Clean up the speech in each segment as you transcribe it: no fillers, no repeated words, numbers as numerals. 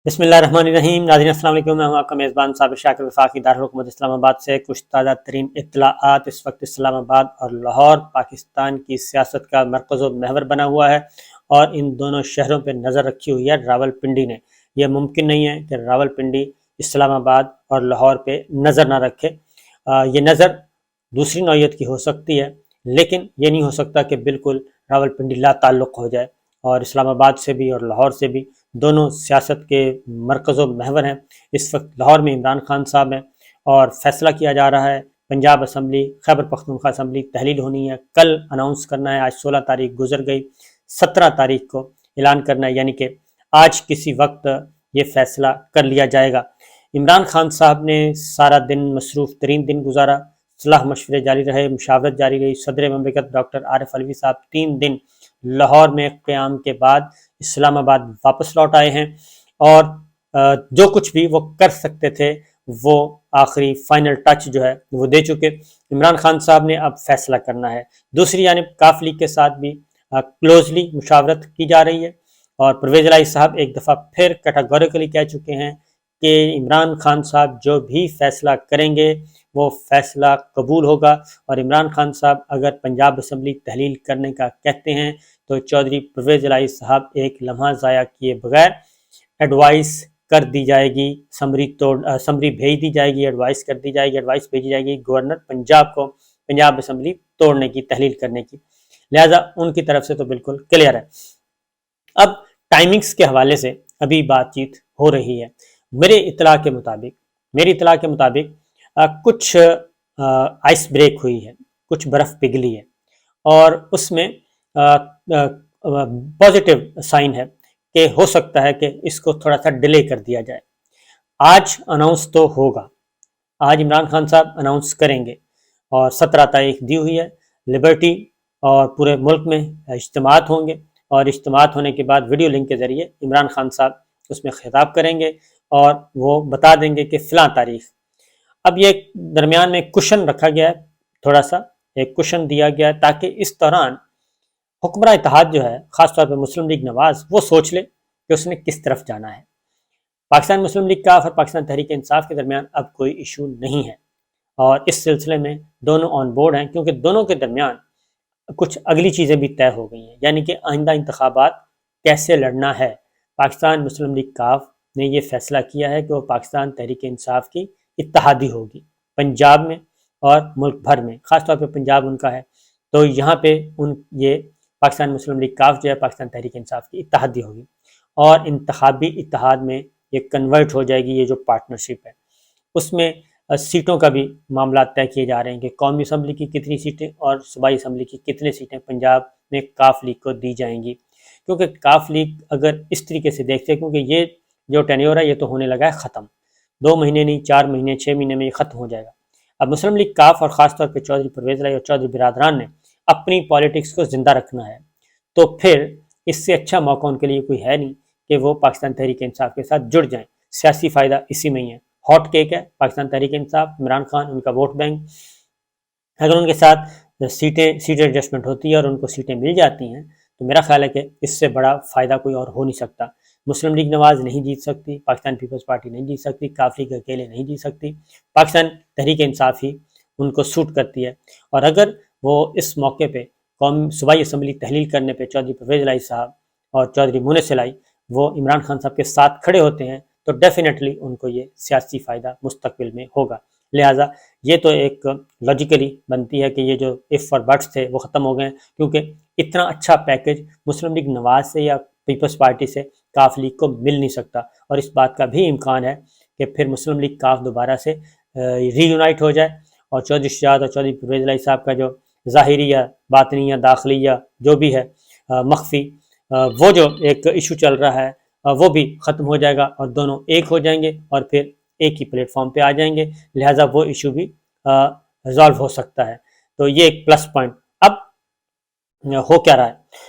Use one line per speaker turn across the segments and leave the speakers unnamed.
بسم اللہ الرحمن الرحیم۔ ناظرین السلام علیکم، میں ہوں آپ کا میزبان صابر شاکر وفاقی دارالحکومت اسلام آباد سے۔ کچھ تازہ ترین اطلاعات۔ اس وقت اسلام آباد اور لاہور پاکستان کی سیاست کا مرکز و محور بنا ہوا ہے اور ان دونوں شہروں پہ نظر رکھی ہوئی ہے راول پنڈی نے۔ یہ ممکن نہیں ہے کہ راول پنڈی اسلام آباد اور لاہور پہ نظر نہ رکھے۔ یہ نظر دوسری نوعیت کی ہو سکتی ہے، لیکن یہ نہیں ہو سکتا کہ بالکل راول پنڈی لا تعلق ہو جائے، اور اسلام آباد سے بھی اور لاہور سے بھی دونوں سیاست کے مرکز و محور ہیں۔ اس وقت لاہور میں عمران خان صاحب ہیں اور فیصلہ کیا جا رہا ہے۔ پنجاب اسمبلی، خیبر پختونخوا اسمبلی تحلیل ہونی ہے، کل اناؤنس کرنا ہے۔ آج 16 تاریخ گزر گئی، 17 تاریخ کو اعلان کرنا ہے، یعنی کہ آج کسی وقت یہ فیصلہ کر لیا جائے گا۔ عمران خان صاحب نے سارا دن مصروف ترین دن گزارا، صلاح مشورے جاری رہے، مشاورت جاری رہی۔ صدر مملکت ڈاکٹر عارف علوی صاحب 3 دن لاہور میں قیام کے بعد اسلام آباد واپس لوٹ آئے ہیں، اور جو کچھ بھی وہ کر سکتے تھے وہ آخری فائنل ٹچ جو ہے وہ دے چکے۔ عمران خان صاحب نے اب فیصلہ کرنا ہے۔ دوسری جانب کاف لیگ کے ساتھ بھی کلوزلی مشاورت کی جا رہی ہے، اور پرویز الہی صاحب ایک دفعہ پھر کیٹاگوریکلی کہہ چکے ہیں کہ عمران خان صاحب جو بھی فیصلہ کریں گے وہ فیصلہ قبول ہوگا، اور عمران خان صاحب اگر پنجاب اسمبلی تحلیل کرنے کا کہتے ہیں تو چودھری پرویز الہی صاحب ایک لمحہ ضائع کیے بغیر ایڈوائس کر دی جائے گی، سمری بھیج دی جائے گی، ایڈوائس کر دی جائے گی، ایڈوائس بھیجی جائے گی گورنر پنجاب کو پنجاب اسمبلی توڑنے کی، تحلیل کرنے کی۔ لہٰذا ان کی طرف سے تو بالکل کلیئر ہے۔ اب ٹائمنگز کے حوالے سے ابھی بات چیت ہو رہی ہے۔ میری اطلاع کے مطابق کچھ آئس بریک ہوئی ہے، کچھ برف پگھلی ہے، اور اس میں پازیٹیو سائن ہے کہ ہو سکتا ہے کہ اس کو تھوڑا سا ڈیلے کر دیا جائے۔ آج اناؤنس تو ہوگا، آج عمران خان صاحب اناؤنس کریں گے، اور 17 تاریخ دی ہوئی ہے۔ لبرٹی اور پورے ملک میں اجتماعات ہوں گے، اور اجتماعات ہونے کے بعد ویڈیو لنک کے ذریعے عمران خان صاحب اس میں خطاب کریں گے، اور وہ بتا دیں گے کہ فلاں تاریخ۔ اب یہ درمیان میں کشن رکھا گیا ہے، تھوڑا سا ایک کشن دیا گیا ہے، تاکہ اس دوران حکمراں اتحاد جو ہے، خاص طور پہ مسلم لیگ نواز، وہ سوچ لے کہ اس نے کس طرف جانا ہے۔ پاکستان مسلم لیگ کاف اور پاکستان تحریک انصاف کے درمیان اب کوئی ایشو نہیں ہے، اور اس سلسلے میں دونوں آن بورڈ ہیں، کیونکہ دونوں کے درمیان کچھ اگلی چیزیں بھی طے ہو گئی ہیں، یعنی کہ آئندہ انتخابات کیسے لڑنا ہے۔ پاکستان مسلم لیگ کاف نے یہ فیصلہ کیا ہے کہ وہ پاکستان تحریک انصاف کی اتحادی ہوگی پنجاب میں اور ملک بھر میں، خاص طور پہ پنجاب ان کا ہے، تو یہاں پہ یہ پاکستان مسلم لیگ کاف جو ہے پاکستان تحریک انصاف کی اتحادی ہوگی، اور انتخابی اتحاد میں یہ کنورٹ ہو جائے گی۔ یہ جو پارٹنرشپ ہے اس میں سیٹوں کا بھی معاملات طے کیے جا رہے ہیں کہ قومی اسمبلی کی کتنی سیٹیں اور صوبائی اسمبلی کی کتنے سیٹیں پنجاب میں کاف لیگ کو دی جائیں گی، کیونکہ کاف لیگ اگر اس طریقے سے دیکھتے ہیں، کیونکہ یہ جو ٹینیور ہے یہ تو ہونے لگا ہے ختم، 2 مہینے نہیں، 4 مہینے 6 مہینے میں یہ ختم ہو جائے گا۔ اب مسلم لیگ کاف اور خاص طور پہ چودھری پرویز الہی اور چودھری برادران نے اپنی پالیٹکس کو زندہ رکھنا ہے، تو پھر اس سے اچھا موقع ان کے لیے کوئی ہے نہیں کہ وہ پاکستان تحریک انصاف کے ساتھ جڑ جائیں۔ سیاسی فائدہ اسی میں ہی ہے، ہاٹ کیک ہے پاکستان تحریک انصاف، عمران خان ان کا ووٹ بینک۔ اگر ان کے ساتھ سیٹ ایڈجسٹمنٹ ہوتی ہے اور ان کو سیٹیں مل جاتی ہیں تو میرا خیال ہے کہ اس سے بڑا فائدہ کوئی اور ہو نہیں سکتا۔ مسلم لیگ نواز نہیں جیت سکتی، پاکستان پیپلز پارٹی نہیں جیت سکتی، کاف لیگ اکیلے نہیں جیت سکتی، پاکستان تحریک انصاف ہی ان کو سوٹ کرتی ہے۔ اور اگر وہ اس موقع پہ صوبائی اسمبلی تحلیل کرنے پہ چودھری پرویز الہی صاحب اور چودھری مونس الہی وہ عمران خان صاحب کے ساتھ کھڑے ہوتے ہیں تو ڈیفینیٹلی ان کو یہ سیاسی فائدہ مستقبل میں ہوگا۔ لہٰذا یہ تو ایک لاجیکلی بنتی ہے کہ یہ جو اف اور بٹس تھے وہ ختم ہو گئے، کیونکہ اتنا اچھا پیکج مسلم لیگ نواز سے یا پیپلز پارٹی سے کاف لیگ کو مل نہیں سکتا، اور اس بات کا بھی امکان ہے کہ پھر مسلم لیگ کاف دوبارہ سے ری یونائٹ ہو جائے، اور چودھری شہزاد اور چودھری پرویز الہی صاحب کا جو ظاہری یا باطنی یا داخلی یا جو بھی ہے مخفی وہ جو ایک ایشو چل رہا ہے وہ بھی ختم ہو جائے گا، اور دونوں ایک ہو جائیں گے اور پھر ایک ہی پلیٹ فارم پہ آ جائیں گے۔ لہٰذا وہ ایشو بھی ریزالو ہو سکتا ہے، تو یہ ایک پلس پوائنٹ۔ اب ہو کیا رہا ہے؟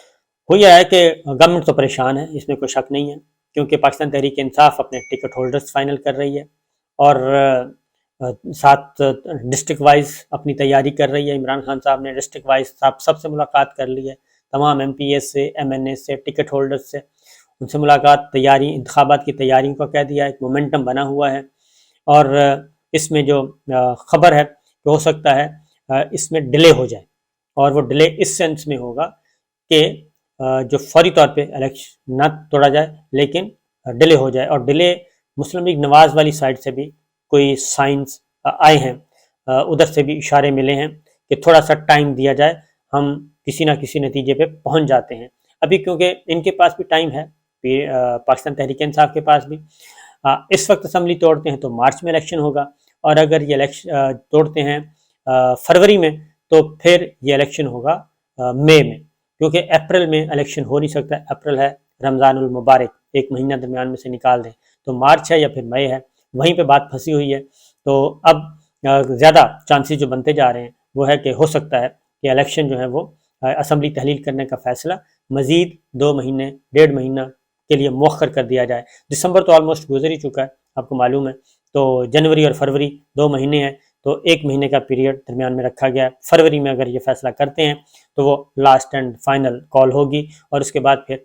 ہو یہ ہے کہ گورنمنٹ تو پریشان ہے، اس میں کوئی شک نہیں ہے، کیونکہ پاکستان تحریک انصاف اپنے ٹکٹ ہولڈرز فائنل کر رہی ہے، اور ساتھ ڈسٹرکٹ وائز اپنی تیاری کر رہی ہے۔ عمران خان صاحب نے ڈسٹرکٹ وائز سب سے ملاقات کر لی ہے، تمام ایم پی ایس سے، ایم این اے سے، ٹکٹ ہولڈرز سے، ان سے ملاقات، تیاری، انتخابات کی تیاریوں کا کہہ دیا، ایک مومنٹم بنا ہوا ہے، اور اس میں جو خبر ہے کہ ہو سکتا ہے اس میں ڈیلے ہو جائے، اور وہ ڈیلے اس سینس میں ہوگا کہ جو فوری طور پہ الیکشن نہ توڑا جائے لیکن ڈیلے ہو جائے، اور ڈیلے مسلم لیگ نواز والی سائڈ سے بھی کوئی سائنس آئے ہیں، ادھر سے بھی اشارے ملے ہیں کہ تھوڑا سا ٹائم دیا جائے، ہم کسی نہ کسی نتیجے پہ پہنچ جاتے ہیں ابھی، کیونکہ ان کے پاس بھی ٹائم ہے، پاکستان تحریک انصاف کے پاس بھی۔ اس وقت اسمبلی توڑتے ہیں تو مارچ میں الیکشن ہوگا، اور اگر یہ الیکشن توڑتے ہیں فروری میں تو پھر یہ الیکشن ہوگا مئی میں، کیونکہ اپریل میں الیکشن ہو نہیں سکتا، اپریل ہے رمضان المبارک، ایک مہینہ درمیان میں سے نکال دیں تو مارچ ہے یا پھر مئی ہے، وہیں پہ بات پھنسی ہوئی ہے۔ تو اب زیادہ چانسز جو بنتے جا رہے ہیں وہ ہے کہ ہو سکتا ہے کہ الیکشن جو ہے وہ اسمبلی تحلیل کرنے کا فیصلہ مزید 2 مہینے 1.5 مہینہ کے لیے مؤخر کر دیا جائے۔ دسمبر تو آلموسٹ گزر ہی چکا ہے، آپ کو معلوم ہے، تو جنوری اور فروری 2 مہینے ہیں، تو 1 مہینے کا پیریڈ درمیان میں رکھا گیا ہے۔ فروری میں اگر یہ فیصلہ کرتے ہیں تو وہ لاسٹ اینڈ فائنل کال ہوگی، اور اس کے بعد پھر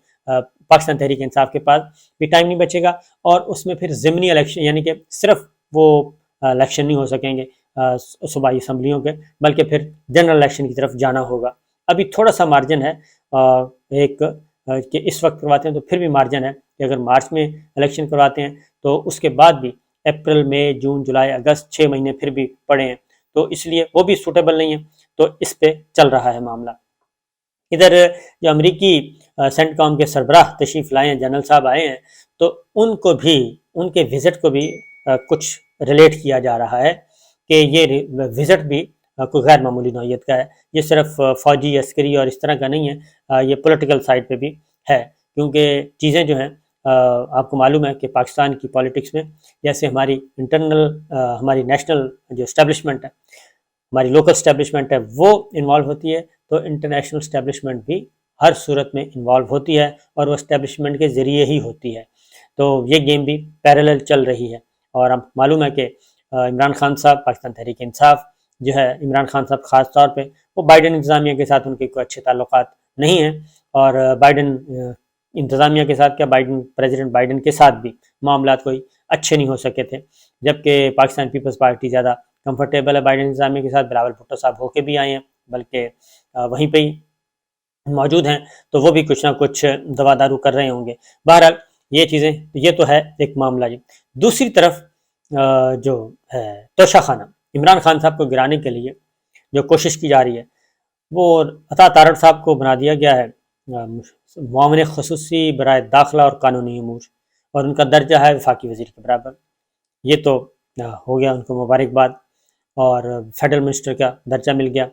پاکستان تحریک انصاف کے پاس بھی ٹائم نہیں بچے گا، اور اس میں پھر ضمنی الیکشن، یعنی کہ صرف وہ الیکشن نہیں ہو سکیں گے صوبائی اسمبلیوں کے، بلکہ پھر جنرل الیکشن کی طرف جانا ہوگا۔ ابھی تھوڑا سا مارجن ہے ایک کہ اس وقت کرواتے ہیں تو پھر بھی مارجن ہے کہ اگر مارچ میں الیکشن کرواتے ہیں تو اس کے بعد بھی اپریل، مئی، جون، جولائی، اگست 6 مہینے پھر بھی پڑے ہیں، تو اس لیے وہ بھی سوٹیبل نہیں ہے، تو اس پہ چل رہا ہے معاملہ۔ ادھر جو امریکی سینٹ کام کے سربراہ تشریف لائے ہیں، جنرل صاحب آئے ہیں، تو ان کو بھی، ان کے وزٹ کو بھی کچھ ریلیٹ کیا جا رہا ہے کہ یہ وزٹ بھی کوئی غیر معمولی نوعیت کا ہے، یہ صرف فوجی، عسکری اور اس طرح کا نہیں ہے، یہ پولیٹیکل سائڈ پہ بھی ہے، کیونکہ چیزیں جو ہیں آپ کو معلوم ہے کہ پاکستان کی پالیٹکس میں جیسے ہماری انٹرنل، ہماری نیشنل جو اسٹیبلشمنٹ ہے، ہماری لوکل اسٹیبلشمنٹ ہے وہ انوالو ہوتی ہے، تو انٹرنیشنل اسٹیبلشمنٹ بھی ہر صورت میں انوالو ہوتی ہے، اور وہ اسٹیبلشمنٹ کے ذریعے ہی ہوتی ہے، تو یہ گیم بھی پیرالل چل رہی ہے۔ اور اب معلوم ہے کہ عمران خان صاحب، پاکستان تحریک انصاف جو ہے، عمران خان صاحب خاص طور پہ، وہ بائیڈن انتظامیہ کے ساتھ ان کے کوئی اچھے تعلقات نہیں ہیں، اور بائیڈن انتظامیہ کے ساتھ کیا، پریزیڈنٹ بائیڈن کے ساتھ بھی معاملات کوئی اچھے نہیں ہو سکے تھے، جبکہ پاکستان پیپلز پارٹی زیادہ کمفرٹیبل ہے بائیڈن انتظامیہ کے ساتھ، بلاول بھٹو صاحب ہو کے بھی آئے ہیں، بلکہ وہیں پہ ہی موجود ہیں، تو وہ بھی کچھ نہ کچھ دوا دارو کر رہے ہوں گے۔ بہرحال یہ چیزیں، یہ تو ہے ایک معاملہ جی۔ دوسری طرف جو ہے توشہ خانہ، عمران خان صاحب کو گرانے کے لیے جو کوشش کی جا رہی ہے، وہ عطا تارڑ صاحب کو بنا دیا گیا ہے معاون خصوصی برائے داخلہ اور قانونی امور، اور ان کا درجہ ہے وفاقی وزیر کے برابر۔ یہ تو ہو گیا ان کو مبارکباد، اور فیڈرل منسٹر کا درجہ مل گیا۔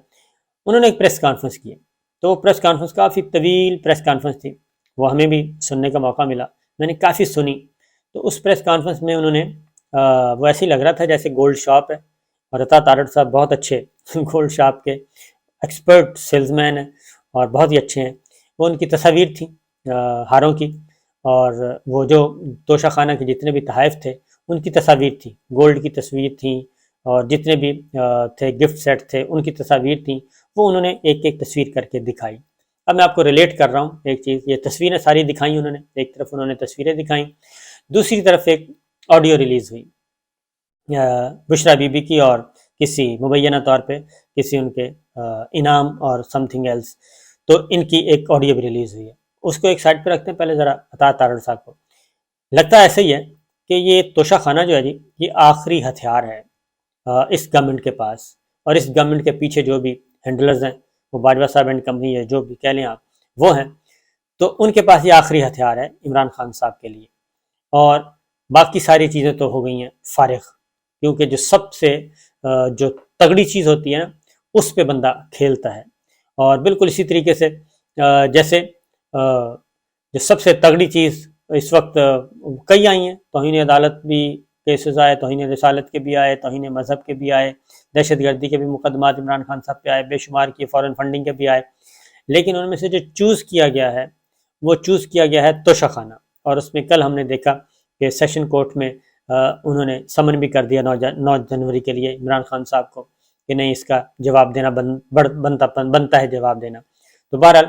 انہوں نے ایک پریس کانفرنس کی، تو وہ پریس کانفرنس کافی طویل پریس کانفرنس تھی، وہ ہمیں بھی سننے کا موقع ملا، میں نے کافی سنی۔ تو اس پریس کانفرنس میں انہوں نے وہ ایسے ہی لگ رہا تھا جیسے گولڈ شاپ ہے، اور عطا تارڑ صاحب بہت اچھے گولڈ شاپ کے ایکسپرٹ سیلز مین ہیں اور بہت ہی اچھے ہیں۔ وہ ان کی تصاویر تھیں ہاروں کی، اور وہ جو توشہ خانہ کے جتنے بھی تحائف تھے ان کی تصاویر تھیں، گولڈ کی تصویر تھیں، اور جتنے بھی تھے گفٹ سیٹ تھے ان کی تصاویر تھیں، وہ انہوں نے ایک ایک تصویر کر کے دکھائی۔ اب میں آپ کو ریلیٹ کر رہا ہوں ایک چیز، یہ تصویریں ساری دکھائیں انہوں نے، ایک طرف انہوں نے تصویریں دکھائیں، دوسری طرف ایک آڈیو ریلیز ہوئی بشرا بی بی کی، اور کسی مبینہ طور پہ کسی ان کے انعام اور سم تھنگ ایلس، تو ان کی ایک آڈیو بھی ریلیز ہوئی ہے، اس کو ایک سائڈ پہ رکھتے ہیں، پہلے ذرا عطا تارڑ صاحب کو۔ لگتا ہے ایسا ہی ہے کہ یہ توشہ خانہ جو ہے جی، یہ آخری ہتھیار ہے اس گورنمنٹ کے پاس، اور اس گورنمنٹ کے پیچھے جو بھی ہینڈلرز ہیں، وہ باجوہ صاحب اینڈ کمپنی ہے، جو بھی کہہ لیں آپ، وہ ہیں، تو ان کے پاس یہ آخری ہتھیار ہے عمران خان صاحب کے لیے، اور باقی ساری چیزیں تو ہو گئی ہیں فارغ، کیونکہ جو سب سے جو تگڑی چیز ہوتی ہے نا، اس پہ بندہ کھیلتا ہے، اور بالکل اسی طریقے سے جیسے جو سب سے تگڑی چیز اس وقت کئی آئی ہیں، توہین عدالت بھی کیسز آئے، توہین رسالت کے بھی آئے، توہین مذہب کے بھی آئے، دہشت گردی کے بھی مقدمات عمران خان صاحب پہ آئے، بے شمار کی فارن فنڈنگ کے بھی آئے، لیکن ان میں سے جو چوز کیا گیا ہے وہ چوز کیا گیا ہے توشہ خانہ، اور اس میں کل ہم نے دیکھا کہ سیشن کورٹ میں انہوں نے سمن بھی کر دیا 9 جنوری کے لیے عمران خان صاحب کو کہ نہیں، اس کا جواب دینا بنتا ہے جواب دینا۔ تو بہرحال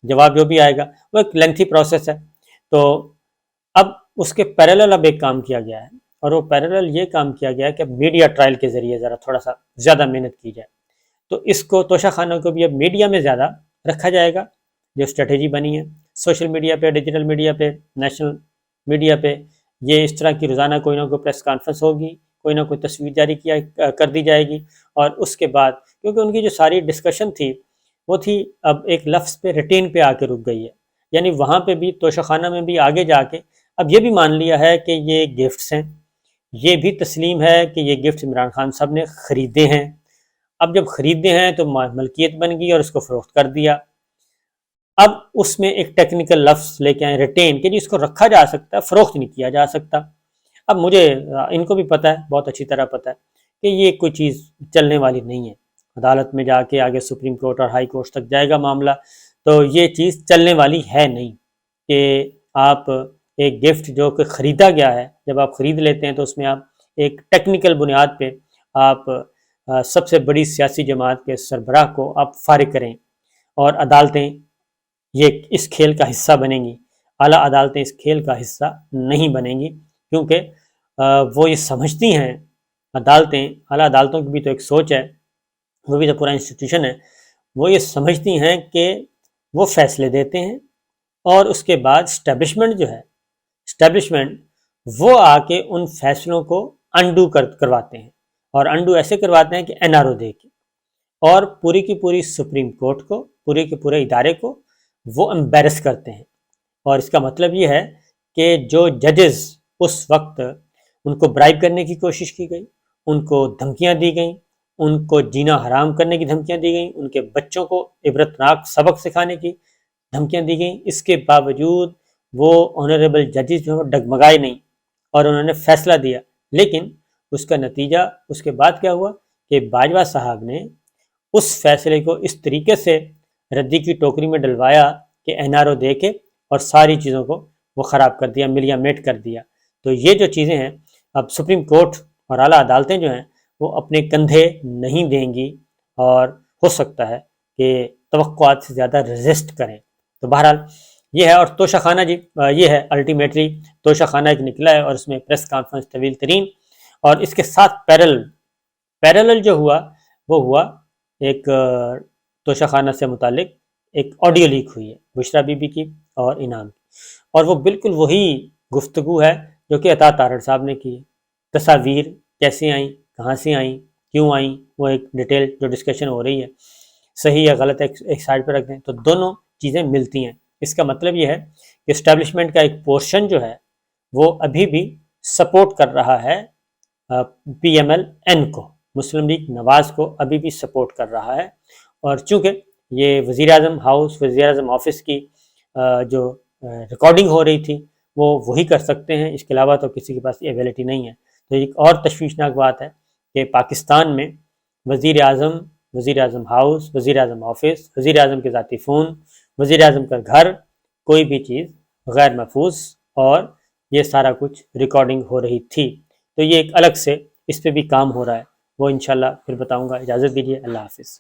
جواب جو بھی آئے گا وہ ایک لینتھی پروسیس ہے، تو اب اس کے پیرالل اب ایک کام کیا گیا ہے، اور وہ پیرالل یہ کام کیا گیا ہے کہ میڈیا ٹرائل کے ذریعے ذرا تھوڑا سا زیادہ محنت کی جائے، تو اس کو توشہ خانہ کو بھی اب میڈیا میں زیادہ رکھا جائے گا، جو اسٹریٹجی بنی ہے سوشل میڈیا پہ، ڈیجیٹل میڈیا پہ، نیشنل میڈیا پہ، یہ اس طرح کی روزانہ کوئی نہ کوئی پریس کانفرنس ہوگی، کوئی نہ کوئی تصویر جاری کر دی جائے گی، اور اس کے بعد کیونکہ ان کی جو ساری ڈسکشن تھی وہ تھی اب ایک لفظ پہ ریٹین پہ آ کے رک گئی ہے، یعنی وہاں پہ بھی توشہ خانہ میں بھی آگے جا کے اب یہ بھی مان لیا ہے کہ یہ گفٹس ہیں، یہ بھی تسلیم ہے کہ یہ گفٹ عمران خان صاحب نے خریدے ہیں، اب جب خریدے ہیں تو ملکیت بن گئی اور اس کو فروخت کر دیا۔ اب اس میں ایک ٹیکنیکل لفظ لے کے آئے ریٹین، کہ جی اس کو رکھا جا سکتا ہے، فروخت نہیں کیا جا سکتا۔ اب مجھے ان کو بھی پتہ ہے، بہت اچھی طرح پتہ ہے کہ یہ کوئی چیز چلنے والی نہیں ہے، عدالت میں جا کے آگے سپریم کورٹ اور ہائی کورٹ تک جائے گا معاملہ، تو یہ چیز چلنے والی ہے نہیں کہ آپ ایک گفٹ جو کہ خریدا گیا ہے، جب آپ خرید لیتے ہیں تو اس میں آپ ایک ٹیکنیکل بنیاد پہ آپ سب سے بڑی سیاسی جماعت کے سربراہ کو آپ فارغ کریں، اور عدالتیں یہ اس کھیل کا حصہ بنیں گی، اعلیٰ عدالتیں اس کھیل کا حصہ نہیں بنیں گی، کیونکہ وہ یہ سمجھتی ہیں عدالتیں، اعلیٰ عدالتوں کی بھی تو ایک سوچ ہے، وہ بھی تو پورا انسٹیٹیوشن ہے، وہ یہ سمجھتی ہیں کہ وہ فیصلے دیتے ہیں اور اس کے بعد اسٹیبلشمنٹ جو ہے، اسٹیبلشمنٹ وہ آ کے ان فیصلوں کو انڈو کرواتے ہیں، اور انڈو ایسے کرواتے ہیں کہ این آر او دے کے، اور پوری کی پوری سپریم کورٹ کو، پورے کے پورے ادارے کو وہ امبیرس کرتے ہیں۔ اور اس کا مطلب یہ ہے کہ جو ججز اس وقت ان کو برائب کرنے کی کوشش کی گئی، ان کو دھمکیاں دی گئیں، ان کو جینا حرام کرنے کی دھمکیاں دی گئیں، ان کے بچوں کو عبرتناک سبق سکھانے کی دھمکیاں دی گئیں، اس کے باوجود وہ آنریبل ججز جو ڈگمگائے نہیں اور انہوں نے فیصلہ دیا۔ لیکن اس کا نتیجہ اس کے بعد کیا ہوا کہ باجوہ صاحب نے اس فیصلے کو اس طریقے سے ردی کی ٹوکری میں ڈلوایا کہ این آر او دے کے، اور ساری چیزوں کو وہ خراب کر دیا، ملیا میٹ کر دیا۔ تو یہ جو چیزیں ہیں اب سپریم کورٹ اور اعلیٰ عدالتیں جو ہیں وہ اپنے کندھے نہیں دیں گی، اور ہو سکتا ہے کہ توقعات سے زیادہ ریزسٹ کریں۔ تو بہرحال یہ ہے، اور توشہ خانہ جی یہ ہے الٹیمیٹری توشہ خانہ ایک نکلا ہے، اور اس میں پریس کانفرنس طویل ترین، اور اس کے ساتھ پیرالل جو ہوا وہ ہوا ایک توشہ خانہ سے متعلق ایک آڈیو لیک ہوئی ہے بشریٰ بی بی کی اور انعام کی، اور وہ بالکل وہی گفتگو ہے جو کہ عطا تارڑ صاحب نے کی ہے۔ تصاویر کیسے آئیں، کہاں سے آئیں، کیوں آئیں، وہ ایک ڈیٹیل جو ڈسکشن ہو رہی ہے، صحیح یا غلط ایک سائڈ پہ رکھ دیں، تو دونوں چیزیں ملتی ہیں۔ اس کا مطلب یہ ہے کہ اسٹیبلشمنٹ کا ایک پورشن جو ہے وہ ابھی بھی سپورٹ کر رہا ہے پی ایم ایل این کو، مسلم لیگ نواز کو ابھی بھی سپورٹ کر رہا ہے، اور چونکہ یہ وزیر اعظم ہاؤس، وزیر اعظم آفس کی جو ریکارڈنگ ہو رہی تھی وہ وہی کر سکتے ہیں، اس کے علاوہ تو کسی کے پاس ایبیلٹی نہیں ہے۔ تو ایک اور تشویشناک بات ہے کہ پاکستان میں وزیر اعظم ہاؤس، وزیر اعظم آفس، وزیر اعظم کے ذاتی فون، وزیر اعظم کا گھر، کوئی بھی چیز غیر محفوظ، اور یہ سارا کچھ ریکارڈنگ ہو رہی تھی۔ تو یہ ایک الگ سے اس پہ بھی کام ہو رہا ہے، وہ انشاءاللہ پھر بتاؤں گا۔ اجازت دیجیے، اللہ حافظ۔